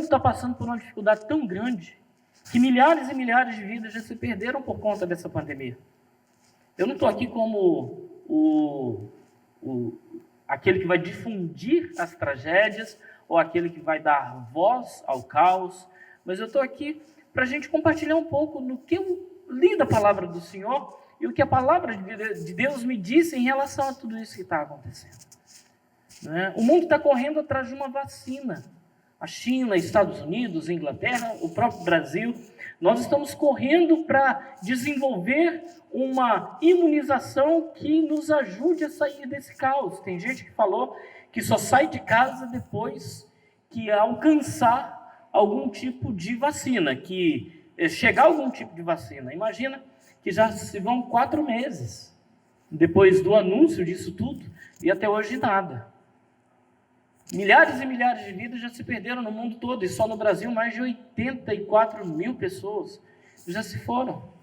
está passando por uma dificuldade tão grande que milhares e milhares de vidas já se perderam por conta dessa pandemia. Eu não estou aqui como aquele que vai difundir as tragédias ou aquele que vai dar voz ao caos, mas eu estou aqui para a gente compartilhar um pouco no que eu li da palavra do Senhor e o que a palavra de Deus me disse em relação a tudo isso que está acontecendo. O mundo está correndo atrás de uma vacina. A China, Estados Unidos, Inglaterra, o próprio Brasil, nós estamos correndo para desenvolver uma imunização que nos ajude a sair desse caos. Tem gente que falou que só sai de casa depois que alcançar algum tipo de vacina, que chegar a algum tipo de vacina. Imagina que já se vão 4 meses depois do anúncio disso tudo e até hoje nada. Milhares e milhares de vidas já se perderam no mundo todo, e só no Brasil mais de 84 mil pessoas já se foram.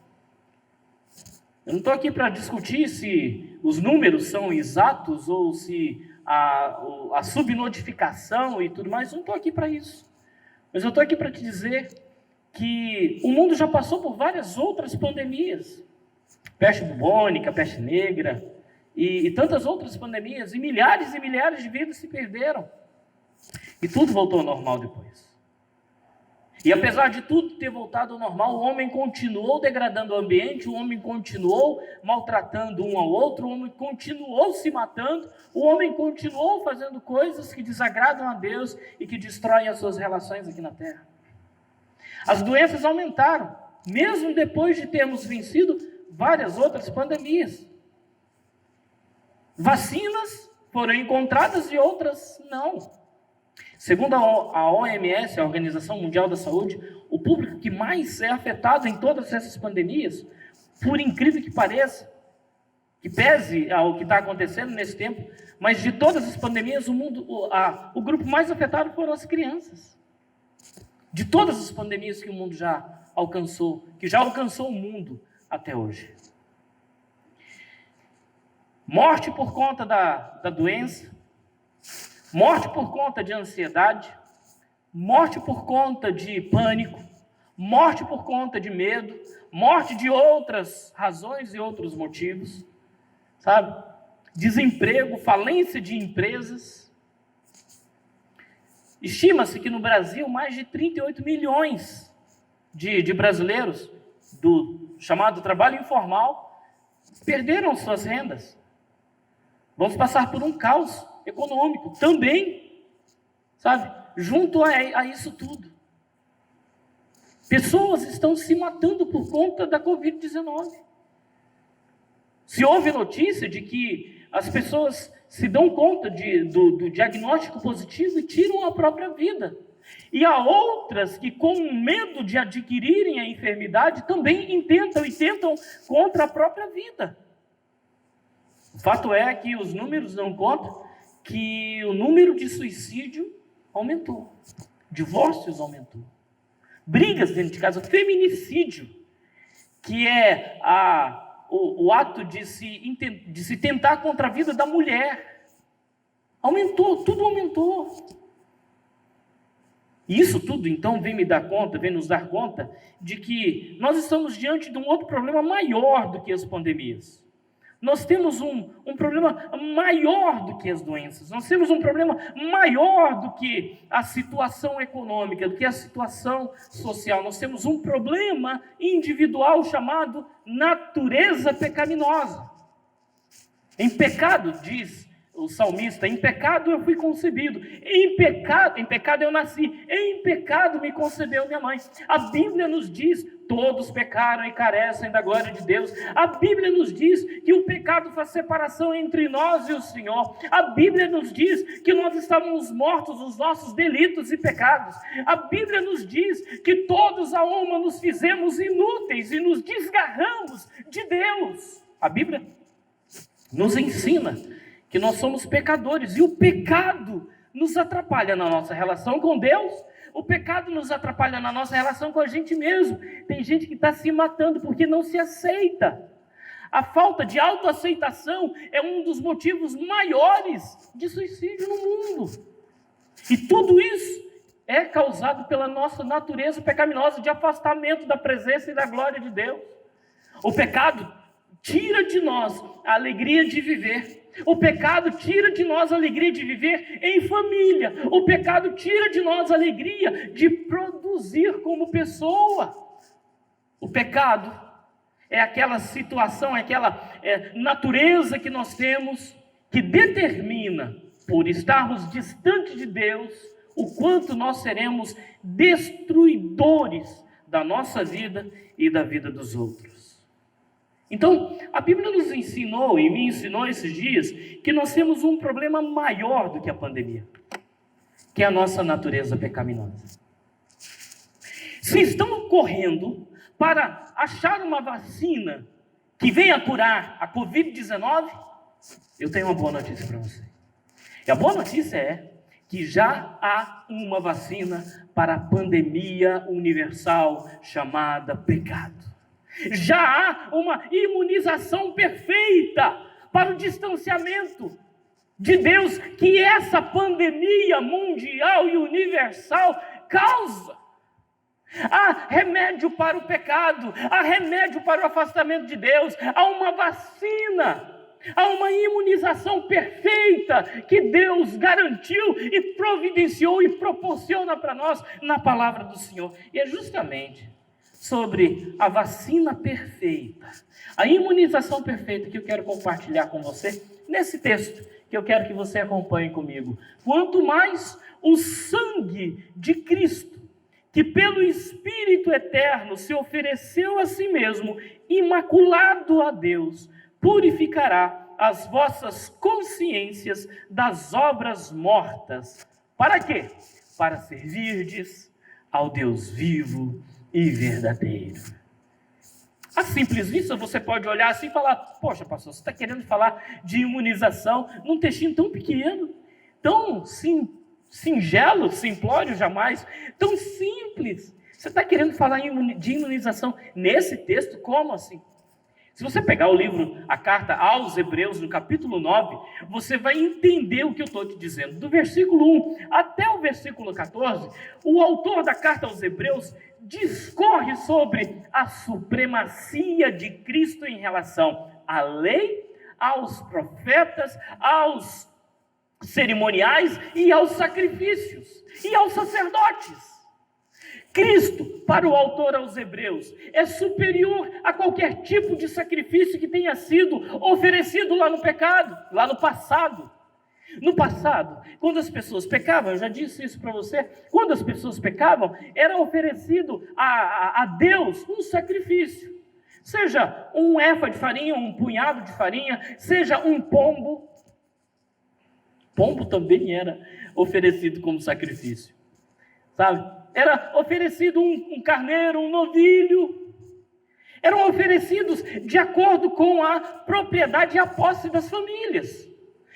Eu não estou aqui para discutir se os números são exatos ou se a subnotificação e tudo mais, eu não estou aqui para isso. Mas eu estou aqui para te dizer que o mundo já passou por várias outras pandemias. Peste bubônica, peste negra e tantas outras pandemias, e milhares de vidas se perderam. E tudo voltou ao normal depois. E apesar de tudo ter voltado ao normal, o homem continuou degradando o ambiente, o homem continuou maltratando um ao outro, o homem continuou se matando, o homem continuou fazendo coisas que desagradam a Deus e que destroem as suas relações aqui na Terra. As doenças aumentaram, mesmo depois de termos vencido várias outras pandemias. Vacinas foram encontradas e outras não. Segundo a OMS, a Organização Mundial da Saúde, o público que mais é afetado em todas essas pandemias, por incrível que pareça, que pese ao que está acontecendo nesse tempo, mas de todas as pandemias, o grupo mais afetado foram as crianças. De todas as pandemias que o mundo já alcançou, que já alcançou o mundo até hoje. Morte por conta da doença, morte por conta de ansiedade, morte por conta de pânico, morte por conta de medo, morte de outras razões e outros motivos, sabe? Desemprego, falência de empresas. Estima-se que no Brasil mais de 38 milhões de brasileiros do chamado trabalho informal perderam suas rendas. Vamos passar por um caos econômico também, sabe? Junto a isso tudo. Pessoas estão se matando por conta da Covid-19. Se houve notícia de que as pessoas se dão conta do diagnóstico positivo e tiram a própria vida. E há outras que, com medo de adquirirem a enfermidade, também tentam contra a própria vida. O fato é que os números dão conta que o número de suicídio aumentou, divórcios aumentou, brigas dentro de casa, feminicídio, que é o ato de se tentar contra a vida da mulher, aumentou, tudo aumentou. E isso tudo, então, vem nos dar conta de que nós estamos diante de um outro problema maior do que as pandemias. Nós temos um problema maior do que as doenças. Nós temos um problema maior do que a situação econômica, do que a situação social. Nós temos um problema individual chamado natureza pecaminosa. Em pecado, diz o salmista, em pecado eu fui concebido, em pecado eu nasci, em pecado me concebeu minha mãe. A Bíblia nos diz, todos pecaram e carecem da glória de Deus. A Bíblia nos diz que o pecado faz separação entre nós e o Senhor. A Bíblia nos diz que nós estávamos mortos nos nossos delitos e pecados. A Bíblia nos diz que todos a uma nos fizemos inúteis e nos desgarramos de Deus. A Bíblia nos ensina que nós somos pecadores, e o pecado nos atrapalha na nossa relação com Deus, o pecado nos atrapalha na nossa relação com a gente mesmo. Tem gente que está se matando porque não se aceita. A falta de autoaceitação é um dos motivos maiores de suicídio no mundo. E tudo isso é causado pela nossa natureza pecaminosa de afastamento da presença e da glória de Deus. O pecado tira de nós a alegria de viver. O pecado tira de nós a alegria de viver em família. O pecado tira de nós a alegria de produzir como pessoa. O pecado é aquela situação, é aquela natureza que nós temos que determina, por estarmos distantes de Deus, o quanto nós seremos destruidores da nossa vida e da vida dos outros. Então, a Bíblia nos ensinou, e me ensinou esses dias, que nós temos um problema maior do que a pandemia, que é a nossa natureza pecaminosa. Se estão correndo para achar uma vacina que venha curar a Covid-19, eu tenho uma boa notícia para você. E a boa notícia é que já há uma vacina para a pandemia universal chamada pecado. Já há uma imunização perfeita para o distanciamento de Deus que essa pandemia mundial e universal causa. Há remédio para o pecado, há remédio para o afastamento de Deus, há uma vacina, há uma imunização perfeita que Deus garantiu e providenciou e proporciona para nós na palavra do Senhor. E é justamente sobre a vacina perfeita, a imunização perfeita que eu quero compartilhar com você nesse texto que eu quero que você acompanhe comigo. Quanto mais o sangue de Cristo, que pelo Espírito Eterno se ofereceu a si mesmo, imaculado a Deus, purificará as vossas consciências das obras mortas. Para quê? Para servirdes ao Deus vivo e verdadeiro. A simples vista, você pode olhar assim e falar: poxa, pastor, você está querendo falar de imunização num textinho tão pequeno, tão singelo, simplório jamais, tão simples. Você está querendo falar de imunização nesse texto? Como assim? Se você pegar o livro, a carta aos Hebreus, no capítulo 9, você vai entender o que eu estou te dizendo. Do versículo 1 até o versículo 14, o autor da carta aos Hebreus discorre sobre a supremacia de Cristo em relação à lei, aos profetas, aos cerimoniais e aos sacrifícios e aos sacerdotes. Cristo, para o autor aos Hebreus, é superior a qualquer tipo de sacrifício que tenha sido oferecido lá no pecado, lá no passado. No passado, quando as pessoas pecavam, eu já disse isso para você, quando as pessoas pecavam, era oferecido a Deus um sacrifício. Seja um efa de farinha, um punhado de farinha, seja um pombo. Pombo também era oferecido como sacrifício, sabe? Era oferecido um carneiro, um novilho. Eram oferecidos de acordo com a propriedade e a posse das famílias.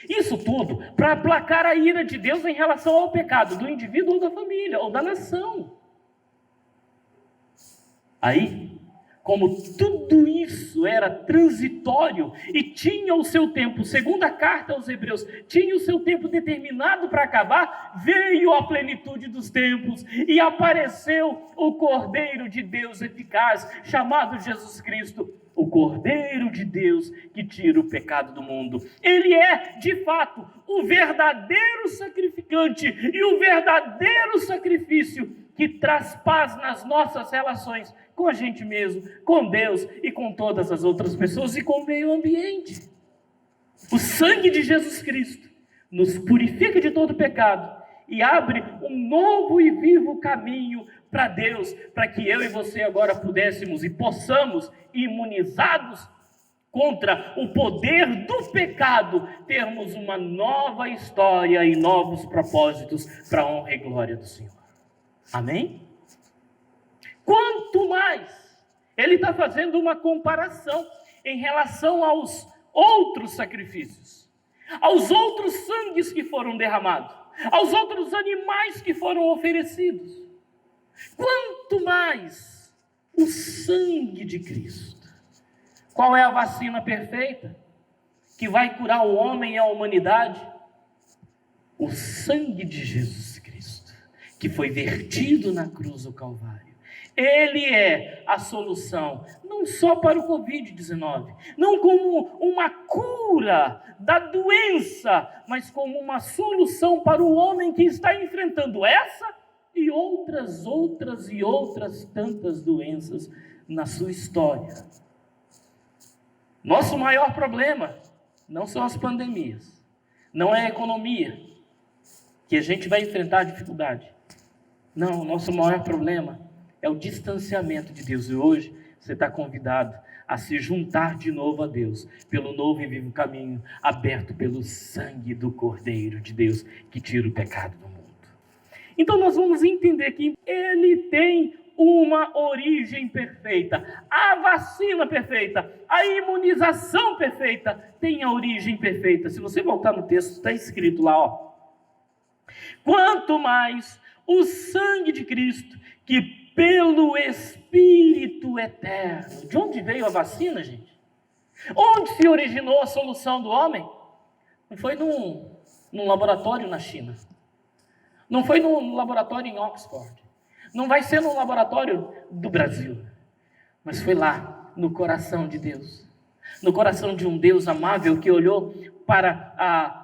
Isso tudo para aplacar a ira de Deus em relação ao pecado do indivíduo ou da família, ou da nação. Aí, como tudo isso era transitório e tinha o seu tempo, segundo a carta aos Hebreus, tinha o seu tempo determinado para acabar, veio a plenitude dos tempos e apareceu o Cordeiro de Deus eficaz, chamado Jesus Cristo, o Cordeiro de Deus que tira o pecado do mundo. Ele é, de fato, o verdadeiro sacrificante e o verdadeiro sacrifício que traz paz nas nossas relações com a gente mesmo, com Deus e com todas as outras pessoas e com o meio ambiente. O sangue de Jesus Cristo nos purifica de todo pecado e abre um novo e vivo caminho para Deus, para que eu e você agora pudéssemos e possamos, imunizados contra o poder do pecado, termos uma nova história e novos propósitos para a honra e glória do Senhor. Amém? Quanto mais, ele está fazendo uma comparação em relação aos outros sacrifícios, aos outros sangues que foram derramados, aos outros animais que foram oferecidos. Quanto mais o sangue de Cristo. Qual é a vacina perfeita que vai curar o homem e a humanidade? O sangue de Jesus Cristo, que foi vertido na cruz do Calvário. Ele é a solução, não só para o Covid-19, não como uma cura da doença, mas como uma solução para o homem que está enfrentando essa e outras tantas doenças na sua história. Nosso maior problema não são as pandemias, não é a economia, que a gente vai enfrentar dificuldade. Não, o nosso maior problema é o distanciamento de Deus. E hoje você está convidado a se juntar de novo a Deus, pelo novo e vivo caminho, aberto pelo sangue do Cordeiro de Deus, que tira o pecado do mundo. Então nós vamos entender que ele tem uma origem perfeita. A vacina perfeita, a imunização perfeita, tem a origem perfeita. Se você voltar no texto, está escrito lá, ó. Quanto mais o sangue de Cristo, que pelo Espírito eterno. De onde veio a vacina, gente? Onde se originou a solução do homem? Não foi num laboratório na China. Não foi num laboratório em Oxford. Não vai ser num laboratório do Brasil. Mas foi lá, no coração de Deus. No coração de um Deus amável que olhou para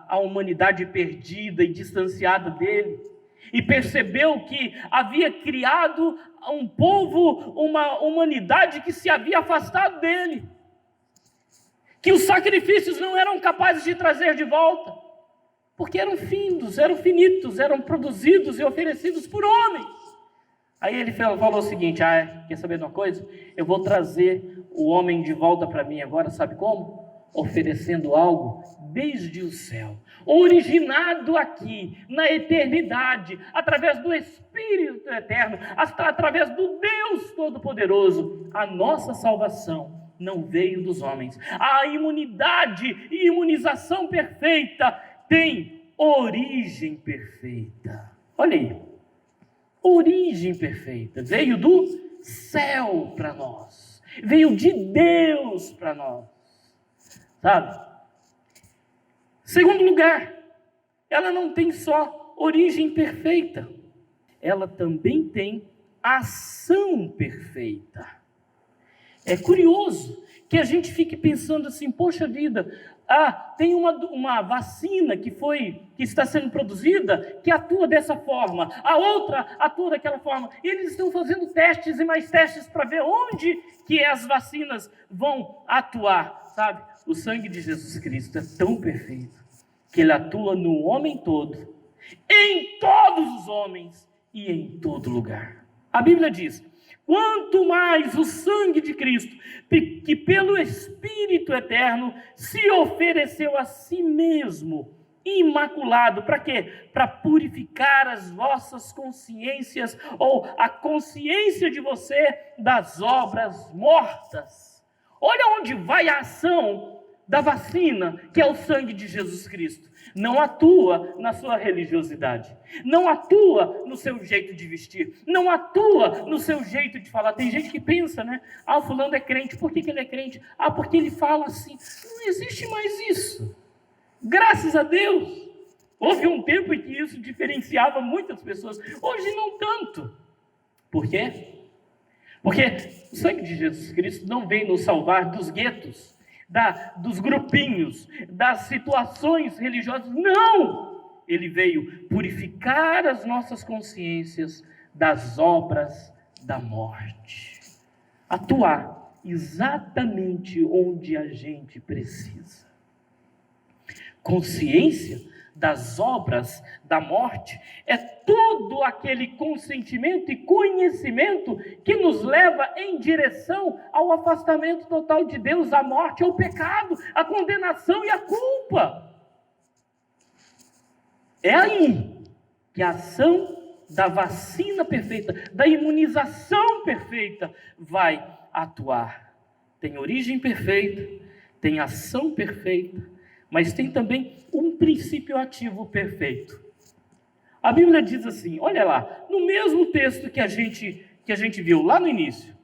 a humanidade perdida e distanciada dele. E percebeu que havia criado um povo, uma humanidade que se havia afastado dele. Que os sacrifícios não eram capazes de trazer de volta. Porque eram findos, eram finitos, eram produzidos e oferecidos por homens. Aí ele falou o seguinte, quer saber de uma coisa? Eu vou trazer o homem de volta para mim agora, sabe como? Oferecendo algo desde o céu, originado aqui, na eternidade, através do Espírito eterno, através do Deus Todo-Poderoso. A nossa salvação não veio dos homens. A imunidade e imunização perfeita tem origem perfeita. Olha aí, origem perfeita, veio do céu para nós, veio de Deus para nós. Sabe? Segundo lugar, ela não tem só origem perfeita, ela também tem ação perfeita. É curioso que a gente fique pensando assim, poxa vida, tem uma vacina que está sendo produzida que atua dessa forma, a outra atua daquela forma. E eles estão fazendo testes e mais testes para ver onde que as vacinas vão atuar, sabe? O sangue de Jesus Cristo é tão perfeito que ele atua no homem todo, em todos os homens e em todo lugar. A Bíblia diz, quanto mais o sangue de Cristo, que pelo Espírito eterno se ofereceu a si mesmo, imaculado, para quê? Para purificar as vossas consciências, ou a consciência de você das obras mortas. Olha onde vai a ação da vacina, que é o sangue de Jesus Cristo. Não atua na sua religiosidade, não atua no seu jeito de vestir, não atua no seu jeito de falar. Tem gente que pensa, né? O fulano é crente, por que ele é crente? Porque ele fala assim. Não existe mais isso. Graças a Deus. Houve um tempo em que isso diferenciava muitas pessoas, hoje não tanto. Por quê? Porque o sangue de Jesus Cristo não vem nos salvar dos guetos, dos grupinhos, das situações religiosas. Não! Ele veio purificar as nossas consciências das obras da morte. Atuar exatamente onde a gente precisa. Consciência das obras da morte é todo aquele consentimento e conhecimento que nos leva em direção ao afastamento total de Deus, à morte, ao pecado, à condenação e à culpa. É aí que a ação da vacina perfeita, da imunização perfeita vai atuar. Tem origem perfeita, tem ação perfeita, mas tem também um princípio ativo perfeito. A Bíblia diz assim, olha lá, no mesmo texto que a gente viu lá no início.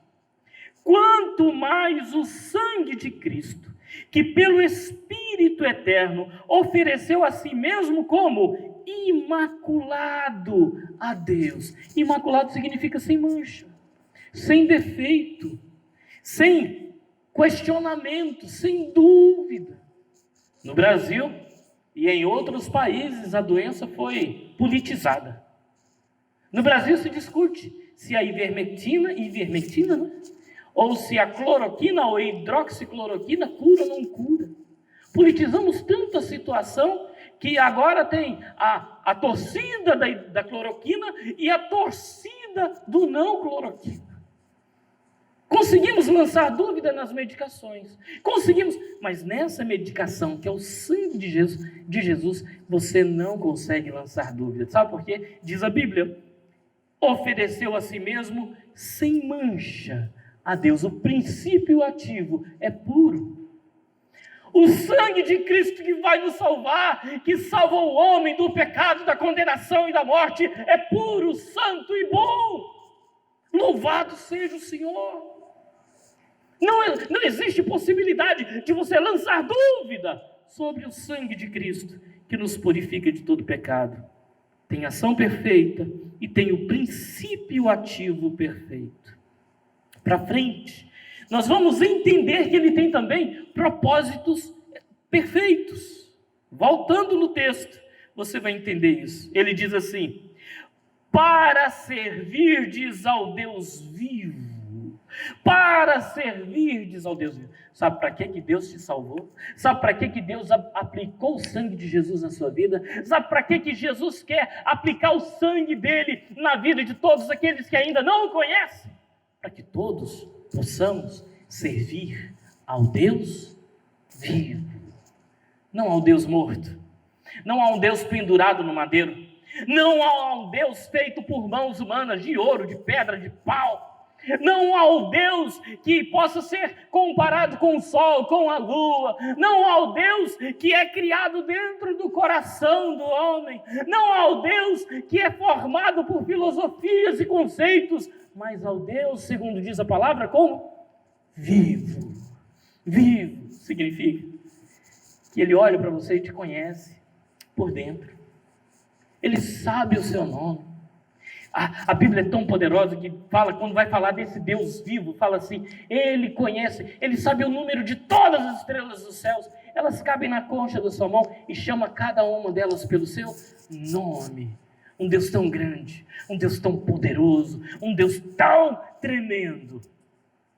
Quanto mais o sangue de Cristo, que pelo Espírito eterno ofereceu a si mesmo como imaculado a Deus. Imaculado significa sem mancha, sem defeito, sem questionamento, sem dúvida. No Brasil e em outros países, a doença foi politizada. No Brasil se discute se a ivermectina, né? Ou se a cloroquina ou a hidroxicloroquina cura ou não cura. Politizamos tanto a situação que agora tem a torcida da cloroquina e a torcida do não cloroquina. Conseguimos lançar dúvida nas medicações. Conseguimos, mas nessa medicação, que é o sangue de Jesus, você não consegue lançar dúvida. Sabe por quê? Diz a Bíblia: ofereceu a si mesmo sem mancha a Deus. O princípio ativo é puro. O sangue de Cristo que vai nos salvar, que salva o homem do pecado, da condenação e da morte, é puro, santo e bom. Louvado seja o Senhor. Não existe possibilidade de você lançar dúvida sobre o sangue de Cristo, que nos purifica de todo pecado. Tem ação perfeita e tem o princípio ativo perfeito. Para frente, nós vamos entender que ele tem também propósitos perfeitos. Voltando no texto, você vai entender isso. Ele diz assim: para servirdes ao Deus vivo. Para servirdes ao Deus vivo. Sabe para que Deus te salvou? Sabe para que Deus aplicou o sangue de Jesus na sua vida? Sabe para que Jesus quer aplicar o sangue dele na vida de todos aqueles que ainda não o conhecem? Para que todos possamos servir ao Deus vivo, não ao Deus morto, não a um Deus pendurado no madeiro, não a um Deus feito por mãos humanas, de ouro, de pedra, de pau, não ao Deus que possa ser comparado com o sol, com a lua, não ao Deus que é criado dentro do coração do homem, não ao Deus que é formado por filosofias e conceitos, mas ao Deus, segundo diz a palavra, como vivo. Vivo significa que Ele olha para você e te conhece por dentro. Ele sabe o seu nome. A Bíblia é tão poderosa que fala, quando vai falar desse Deus vivo, fala assim: Ele conhece, Ele sabe o número de todas as estrelas dos céus, elas cabem na concha da sua mão e chama cada uma delas pelo seu nome. Um Deus tão grande, um Deus tão poderoso, um Deus tão tremendo.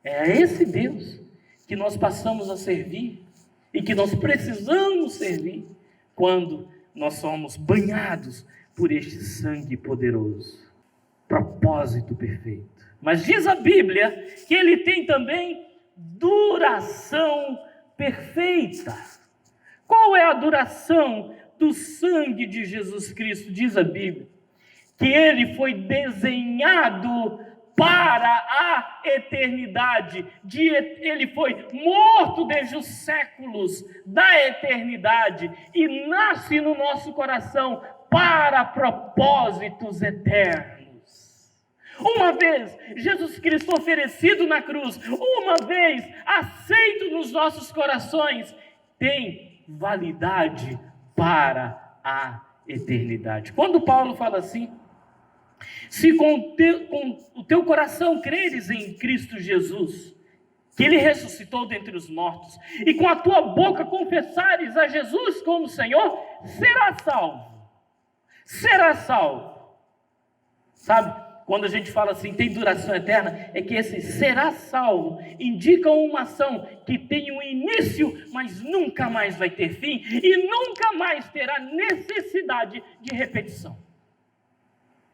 É esse Deus que nós passamos a servir e que nós precisamos servir quando nós somos banhados por este sangue poderoso. Propósito perfeito. Mas diz a Bíblia que ele tem também duração perfeita. Qual é a duração do sangue de Jesus Cristo? Diz a Bíblia que ele foi desenhado para a eternidade. Ele foi morto desde os séculos da eternidade e nasce no nosso coração para propósitos eternos. Uma vez Jesus Cristo oferecido na cruz, uma vez aceito nos nossos corações, tem validade para a eternidade. Quando Paulo fala assim: se com o teu coração creres em Cristo Jesus, que Ele ressuscitou dentre os mortos, e com a tua boca confessares a Jesus como Senhor, serás salvo. Será salvo. Sabe, quando a gente fala assim, tem duração eterna, é que esse será salvo indica uma ação que tem um início, mas nunca mais vai ter fim, e nunca mais terá necessidade de repetição.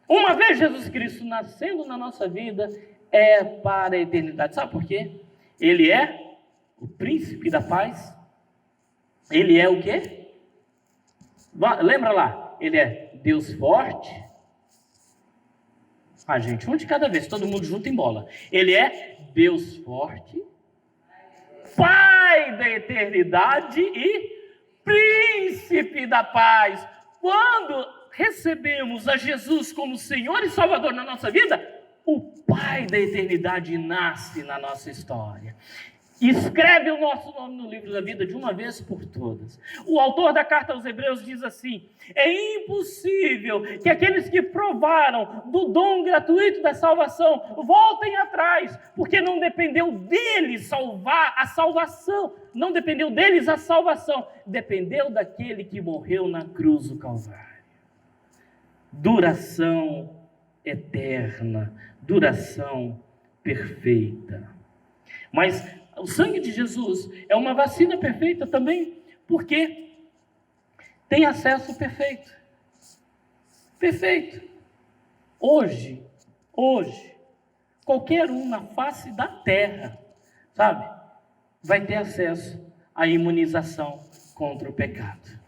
Uma vez Jesus Cristo nascendo na nossa vida, é para a eternidade. Sabe por quê? Ele é o príncipe da paz. Ele é o quê? Lembra lá, ele é Deus forte. Gente, um de cada vez, todo mundo junto em bola. Ele é Deus forte, Pai da eternidade e príncipe da paz. Quando recebemos a Jesus como Senhor e Salvador na nossa vida, o Pai da eternidade nasce na nossa história. Escreve o nosso nome no livro da vida de uma vez por todas. O autor da carta aos Hebreus diz assim: é impossível que aqueles que provaram do dom gratuito da salvação voltem atrás, porque não dependeu deles salvar a salvação, não dependeu deles a salvação, dependeu daquele que morreu na cruz do Calvário. Duração eterna, duração perfeita. Mas o sangue de Jesus é uma vacina perfeita também, porque tem acesso perfeito. Perfeito. Hoje, qualquer um na face da terra, sabe, vai ter acesso à imunização contra o pecado.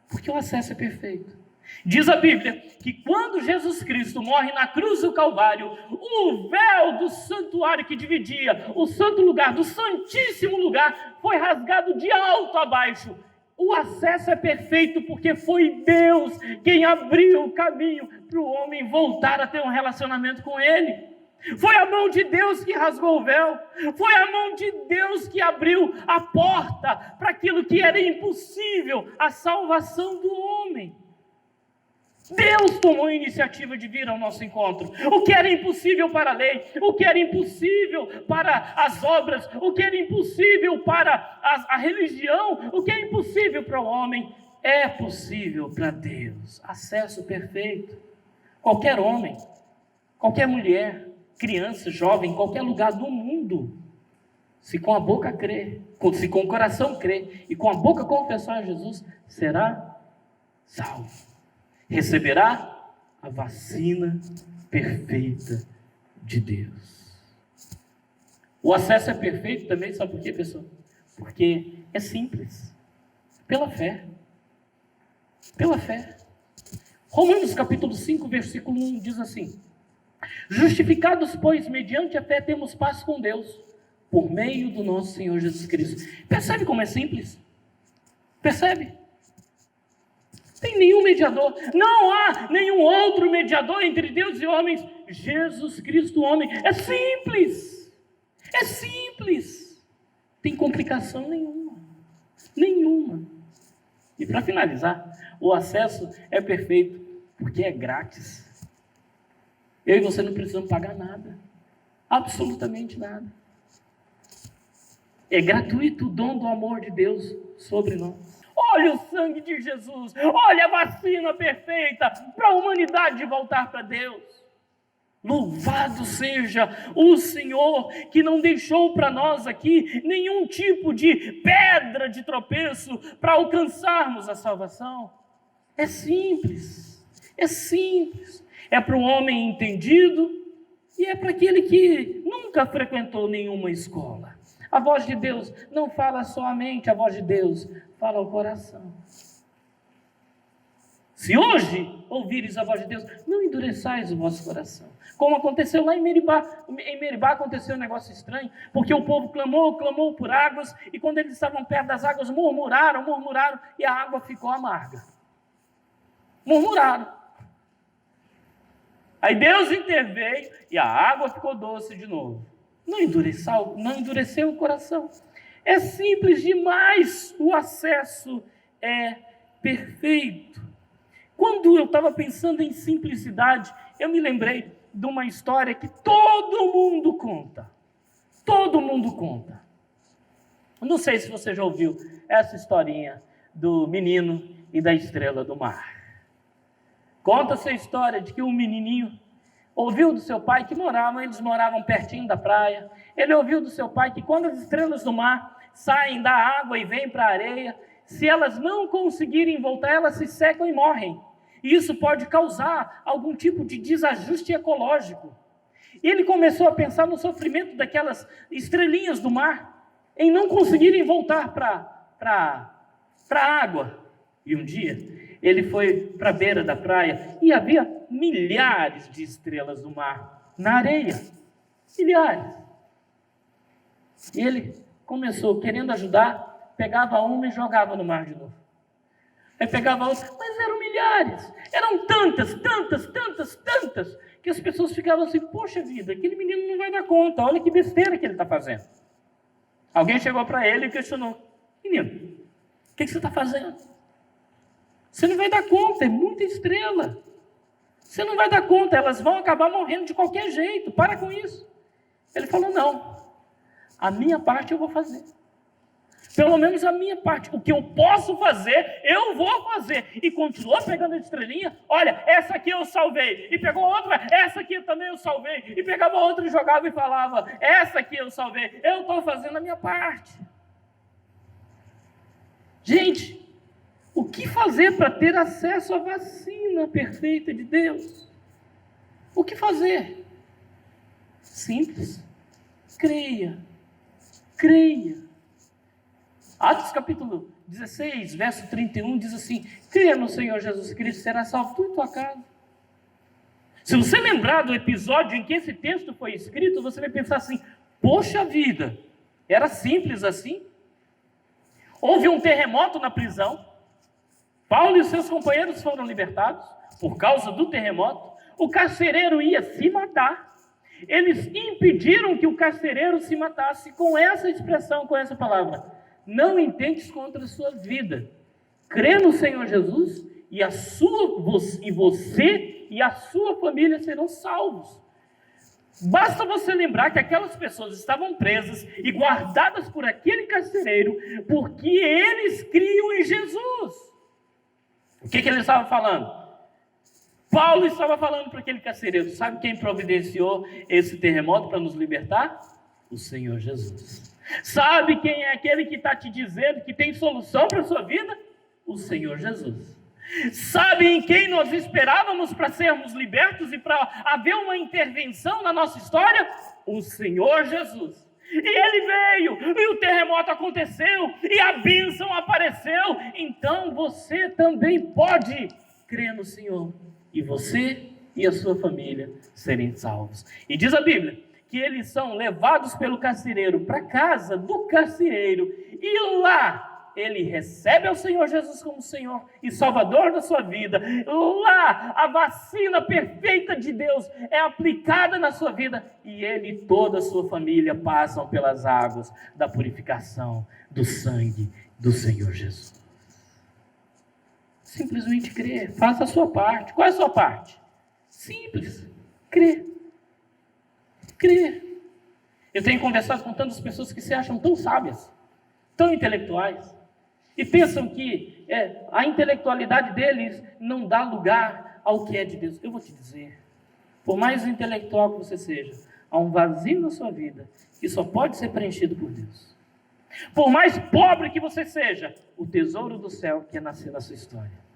Porque o acesso é perfeito. Diz a Bíblia que quando Jesus Cristo morre na cruz do Calvário, o véu do santuário que dividia o santo lugar do santíssimo lugar foi rasgado de alto a baixo. O acesso é perfeito porque foi Deus quem abriu o caminho para o homem voltar a ter um relacionamento com Ele. Foi a mão de Deus que rasgou o véu. Foi a mão de Deus que abriu a porta para aquilo que era impossível, a salvação do homem. Deus tomou a iniciativa de vir ao nosso encontro. O que era impossível para a lei, o que era impossível para as obras, o que era impossível para a religião, o que é impossível para o homem, é possível para Deus. Acesso perfeito. Qualquer homem, qualquer mulher, criança, jovem, em qualquer lugar do mundo, se com a boca crer, se com o coração crer e com a boca confessar a Jesus, será salvo. Receberá a vacina perfeita de Deus. O acesso é perfeito também, sabe por quê, pessoal? Porque é simples. Pela fé. Pela fé. Romanos capítulo 5, versículo 1 diz assim: justificados, pois, mediante a fé, temos paz com Deus, por meio do nosso Senhor Jesus Cristo. Percebe como é simples? Percebe? Tem nenhum mediador, não há nenhum outro mediador entre Deus e homens, Jesus Cristo, homem. É simples, tem complicação nenhuma. E para finalizar, o acesso é perfeito, porque é grátis. Eu e você não precisamos pagar nada, absolutamente nada. É gratuito o dom do amor de Deus sobre nós. Olha o sangue de Jesus, olha a vacina perfeita para a humanidade voltar para Deus. Louvado seja o Senhor, que não deixou para nós aqui nenhum tipo de pedra de tropeço para alcançarmos a salvação. É simples, é para o homem entendido e é para aquele que nunca frequentou nenhuma escola. A voz de Deus não fala só a mente, a voz de Deus fala ao coração. Se hoje ouvires a voz de Deus, não endureçais o vosso coração. Como aconteceu lá em Meribá. Em Meribá aconteceu um negócio estranho, porque o povo clamou por águas, e quando eles estavam perto das águas, murmuraram, e a água ficou amarga. Murmuraram. Aí Deus interveio, e a água ficou doce de novo. Não endureceu o coração. É simples demais, o acesso é perfeito. Quando eu estava pensando em simplicidade, eu me lembrei de uma história que todo mundo conta. Todo mundo conta. Não sei se você já ouviu essa historinha do menino e da estrela do mar. Conta-se a história de que um menininho ouviu do seu pai que eles moravam pertinho da praia. Ele ouviu do seu pai que quando as estrelas do mar saem da água e vêm para a areia, se elas não conseguirem voltar, elas se secam e morrem. E isso pode causar algum tipo de desajuste ecológico. E ele começou a pensar no sofrimento daquelas estrelinhas do mar, em não conseguirem voltar para a água. E um dia, ele foi para a beira da praia e havia milhares de estrelas do mar na areia. Milhares. E ele começou querendo ajudar, pegava uma e jogava no mar de novo. Aí pegava outra, mas eram milhares. Eram tantas, que as pessoas ficavam assim, poxa vida, aquele menino não vai dar conta, olha que besteira que ele está fazendo. Alguém chegou para ele e questionou: menino, o que você está fazendo? Você não vai dar conta, é muita estrela. Você não vai dar conta, elas vão acabar morrendo de qualquer jeito, para com isso. Ele falou: não, a minha parte eu vou fazer. Pelo menos a minha parte, o que eu posso fazer, eu vou fazer. E continuou pegando a estrelinha. Olha, essa aqui eu salvei. E pegou outra, essa aqui também eu salvei. E pegava outra e jogava e falava: essa aqui eu salvei. Eu estou fazendo a minha parte. Gente, o que fazer para ter acesso à vacina perfeita de Deus? O que fazer? Simples. Creia. Creia. Atos capítulo 16, verso 31, diz assim: creia no Senhor Jesus Cristo, será salvo tu e tua casa. Se você lembrar do episódio em que esse texto foi escrito, você vai pensar assim: poxa vida, era simples assim? Houve um terremoto na prisão, Paulo e seus companheiros foram libertados por causa do terremoto, o carcereiro ia se matar, eles impediram que o carcereiro se matasse com essa expressão, com essa palavra: não intentes contra a sua vida. Crê no Senhor Jesus e você e a sua família serão salvos. Basta você lembrar que aquelas pessoas estavam presas e guardadas por aquele carcereiro porque eles criam em Jesus. O que ele estava falando? Paulo estava falando para aquele carcereiro: sabe quem providenciou esse terremoto para nos libertar? O Senhor Jesus. Sabe quem é aquele que está te dizendo que tem solução para a sua vida? O Senhor Jesus. Sabe em quem nós esperávamos para sermos libertos e para haver uma intervenção na nossa história? O Senhor Jesus. E ele veio, e o terremoto aconteceu, e a bênção apareceu. Então você também pode crer no Senhor, e você e a sua família serem salvos. E diz a Bíblia que eles são levados pelo carcereiro para a casa do carcereiro, e lá ele recebe ao Senhor Jesus como Senhor e Salvador da sua vida. Lá a vacina perfeita de Deus é aplicada na sua vida, e ele e toda a sua família passam pelas águas da purificação do sangue do Senhor Jesus. Simplesmente crer, faça a sua parte. Qual é a sua parte? Simples, crer. Crer. Eu tenho conversado com tantas pessoas que se acham tão sábias, tão intelectuais, e pensam que a intelectualidade deles não dá lugar ao que é de Deus. Eu vou te dizer, por mais intelectual que você seja, há um vazio na sua vida que só pode ser preenchido por Deus. Por mais pobre que você seja, o tesouro do céu quer nascer na sua história.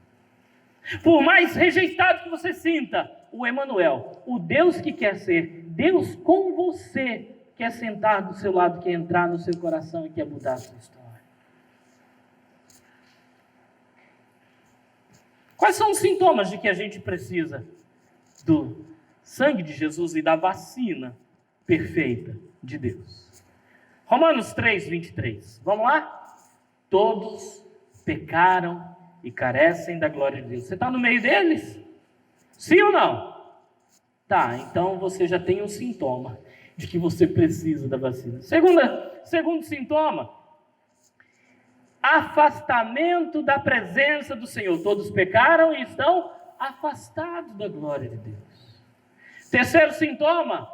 Por mais rejeitado que você sinta, o Emanuel, o Deus que quer ser Deus com você, quer sentar do seu lado, quer entrar no seu coração e quer mudar a sua história. Quais são os sintomas de que a gente precisa do sangue de Jesus e da vacina perfeita de Deus? Romanos 3, 23. Vamos lá? Todos pecaram e carecem da glória de Deus. Você está no meio deles? Sim ou não? Tá, então você já tem um sintoma de que você precisa da vacina. Segundo sintoma: afastamento da presença do Senhor. Todos pecaram e estão afastados da glória de Deus. Terceiro sintoma: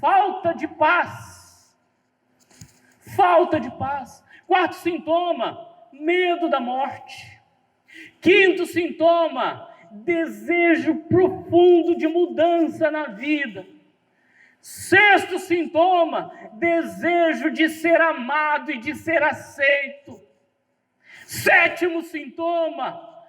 falta de paz. Falta de paz. Quarto sintoma: medo da morte. Quinto sintoma: desejo profundo de mudança na vida. Sexto sintoma: desejo de ser amado e de ser aceito. Sétimo sintoma: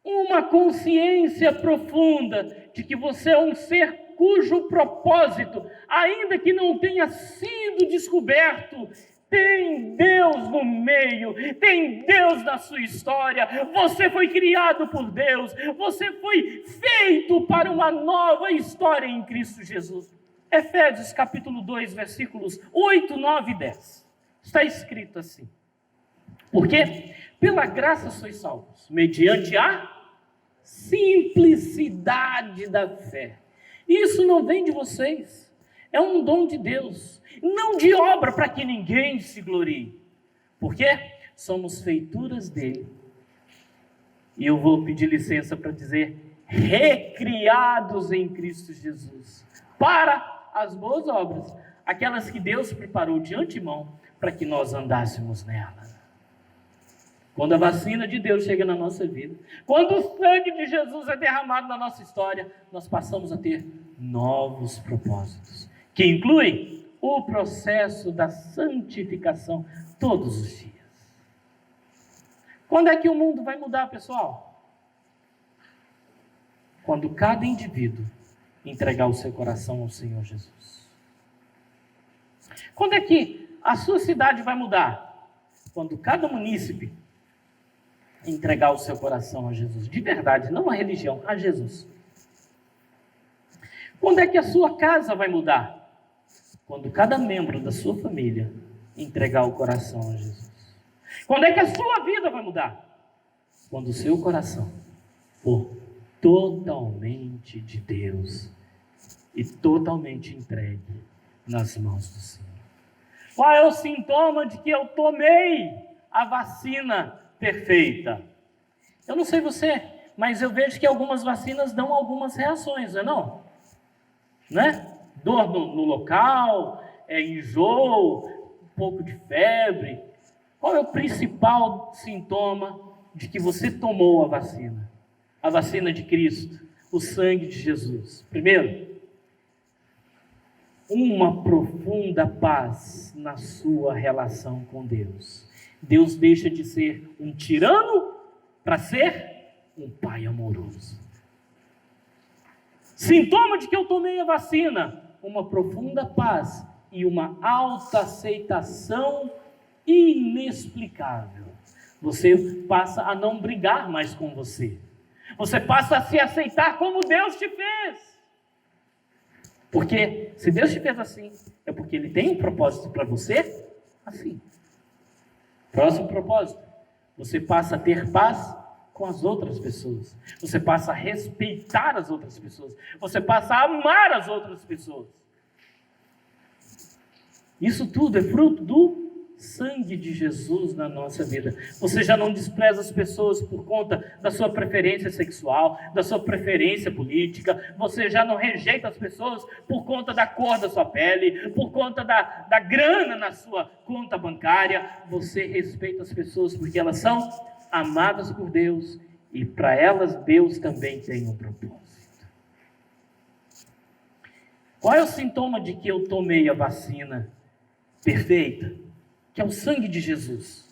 uma consciência profunda de que você é um ser cujo propósito, ainda que não tenha sido descoberto, tem Deus no meio, tem Deus na sua história. Você foi criado por Deus, você foi feito para uma nova história em Cristo Jesus. Efésios capítulo 2, versículos 8, 9 e 10. Está escrito assim: porque pela graça sois salvos, mediante a simplicidade da fé. Isso não vem de vocês, É um dom de Deus, não de obra para que ninguém se glorie. Por quê? Somos feituras dele. E eu vou pedir licença para dizer, recriados em Cristo Jesus, para as boas obras, aquelas que Deus preparou de antemão para que nós andássemos nela. Quando a vacina de Deus chega na nossa vida, quando o sangue de Jesus é derramado na nossa história, nós passamos a ter novos propósitos, que incluem o processo da santificação todos os dias. Quando é que o mundo vai mudar, pessoal? Quando cada indivíduo entregar o seu coração ao Senhor Jesus. Quando é que a sua cidade vai mudar? Quando cada munícipe entregar o seu coração a Jesus, de verdade, não a religião, a Jesus. Quando é que a sua casa vai mudar? Quando cada membro da sua família entregar o coração a Jesus. Quando é que a sua vida vai mudar? Quando o seu coração for totalmente de Deus e totalmente entregue nas mãos do Senhor. Qual é o sintoma de que eu tomei a vacina perfeita? Eu não sei você, mas eu vejo que algumas vacinas dão algumas reações, não? Né? Dor no local, enjoo, um pouco de febre. Qual é o principal sintoma de que você tomou a vacina? A vacina de Cristo, o sangue de Jesus. Primeiro, uma profunda paz na sua relação com Deus. Deus deixa de ser um tirano para ser um pai amoroso. Sintoma de que eu tomei a vacina, uma profunda paz e uma autoaceitação inexplicável. Você passa a não brigar mais com você. Você passa a se aceitar como Deus te fez. Porque se Deus te fez assim, é porque Ele tem um propósito para você assim. Próximo propósito. Você passa a ter paz com as outras pessoas. Você passa a respeitar as outras pessoas. Você passa a amar as outras pessoas. Isso tudo é fruto do sangue de Jesus na nossa vida. Você já não despreza as pessoas por conta da sua preferência sexual, da sua preferência política. Você já não rejeita as pessoas por conta da cor da sua pele, por conta da grana na sua conta bancária. Você respeita as pessoas porque elas são amadas por Deus e para elas Deus também tem um propósito. Qual é o sintoma de que eu tomei a vacina perfeita? Que é o sangue de Jesus.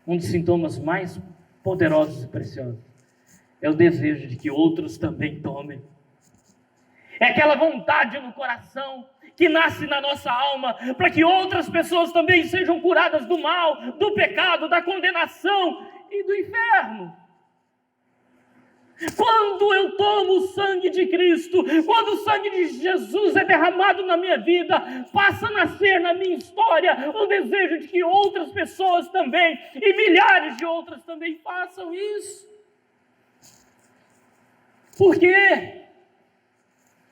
Um dos sintomas mais poderosos e preciosos é o desejo de que outros também tomem. É aquela vontade no coração que nasce na nossa alma para que outras pessoas também sejam curadas do mal, do pecado, da condenação e do inferno. Quando eu tomo o sangue de Cristo, quando o sangue de Jesus é derramado na minha vida, passa a nascer na minha história o desejo de que outras pessoas também, e milhares de outras também façam isso. Por quê?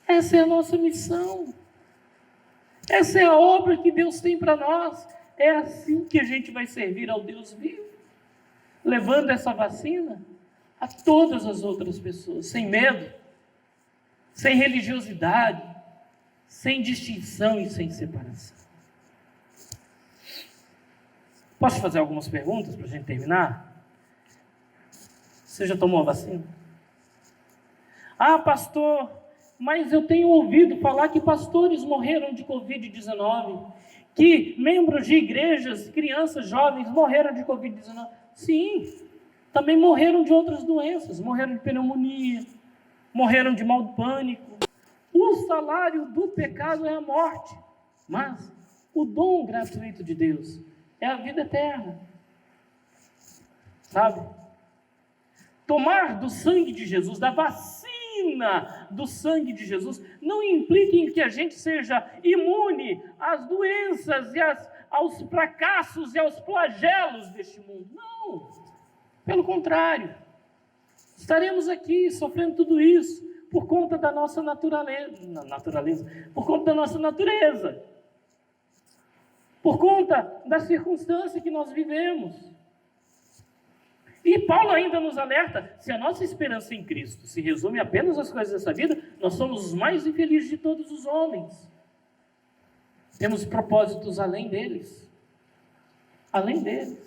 Essa é a nossa missão. Essa é a obra que Deus tem para nós. É assim que a gente vai servir ao Deus vivo, levando essa vacina a todas as outras pessoas, sem medo, sem religiosidade, sem distinção e sem separação. Posso fazer algumas perguntas para a gente terminar? Você já tomou a vacina? Ah, pastor, mas eu tenho ouvido falar que pastores morreram de Covid-19, que membros de igrejas, crianças, jovens morreram de Covid-19. Sim, também morreram de outras doenças, morreram de pneumonia, morreram de mal do pânico. O salário do pecado é a morte, mas o dom gratuito de Deus é a vida eterna. Sabe? Tomar do sangue de Jesus, da vacina do sangue de Jesus, não implica em que a gente seja imune às doenças e aos fracassos e aos flagelos deste mundo. Não. Pelo contrário, estaremos aqui sofrendo tudo isso, por conta da nossa por conta da nossa natureza, por conta da circunstância que nós vivemos. E Paulo ainda nos alerta, se a nossa esperança em Cristo se resume apenas às coisas dessa vida, nós somos os mais infelizes de todos os homens. Temos propósitos além deles. Além deles.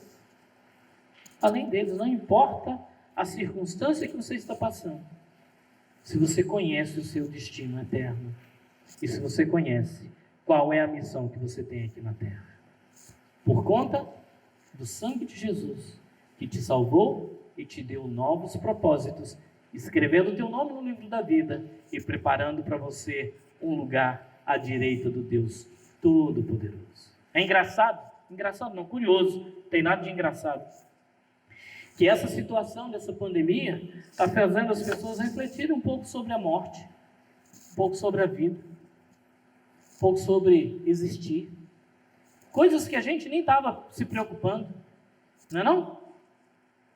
Além deles. Não importa a circunstância que você está passando. Se você conhece o seu destino eterno. E se você conhece qual é a missão que você tem aqui na terra. Por conta do sangue de Jesus, que te salvou e te deu novos propósitos, escrevendo o teu nome no livro da vida e preparando para você um lugar à direita do Deus Todo-Poderoso. É engraçado? Engraçado não, curioso, não tem nada de engraçado. Que essa situação dessa pandemia está fazendo as pessoas refletirem um pouco sobre a morte, um pouco sobre a vida, um pouco sobre existir. Coisas que a gente nem estava se preocupando, não é não?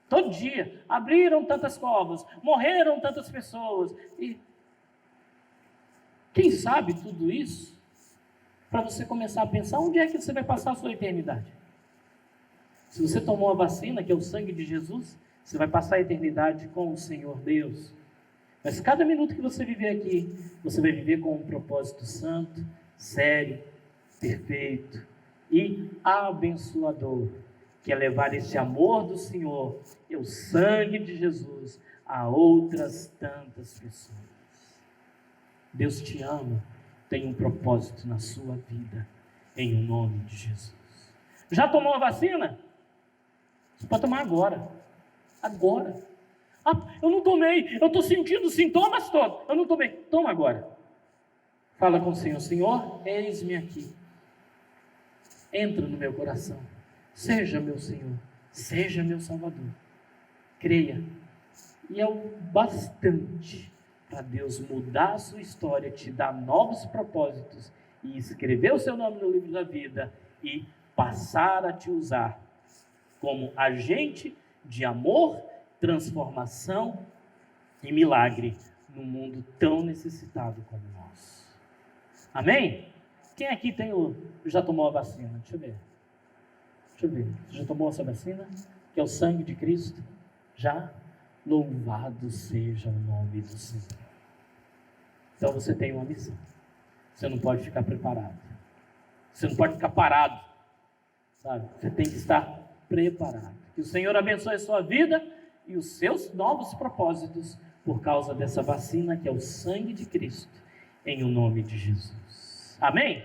Todo dia, abriram tantas covas, morreram tantas pessoas, e quem sabe tudo isso, para você começar a pensar onde é que você vai passar a sua eternidade. Se você tomou a vacina, que é o sangue de Jesus, você vai passar a eternidade com o Senhor Deus. Mas cada minuto que você viver aqui, você vai viver com um propósito santo, sério, perfeito e abençoador, que é levar esse amor do Senhor e o sangue de Jesus a outras tantas pessoas. Deus te ama, tem um propósito na sua vida, em nome de Jesus. Já tomou a vacina? Você pode tomar agora. Agora. Ah, eu não tomei, eu estou sentindo os sintomas todos. Eu não tomei. Toma agora. Fala com o Senhor. Senhor, eis-me aqui. Entra no meu coração. Seja meu Senhor. Seja meu Salvador. Creia. E é o bastante para Deus mudar a sua história, te dar novos propósitos e escrever o seu nome no livro da vida e passar a te usar como agente de amor, transformação e milagre num mundo tão necessitado como nós. Amém? Quem aqui já tomou a vacina? Deixa eu ver. Você já tomou essa vacina? Que é o sangue de Cristo? Já? Louvado seja o nome do Senhor. Então você tem uma missão. Você não pode ficar preparado. Você não pode ficar parado. Sabe? Você tem que estar preparado. Que o Senhor abençoe a sua vida e os seus novos propósitos por causa dessa vacina que é o sangue de Cristo, em o nome de Jesus. Amém?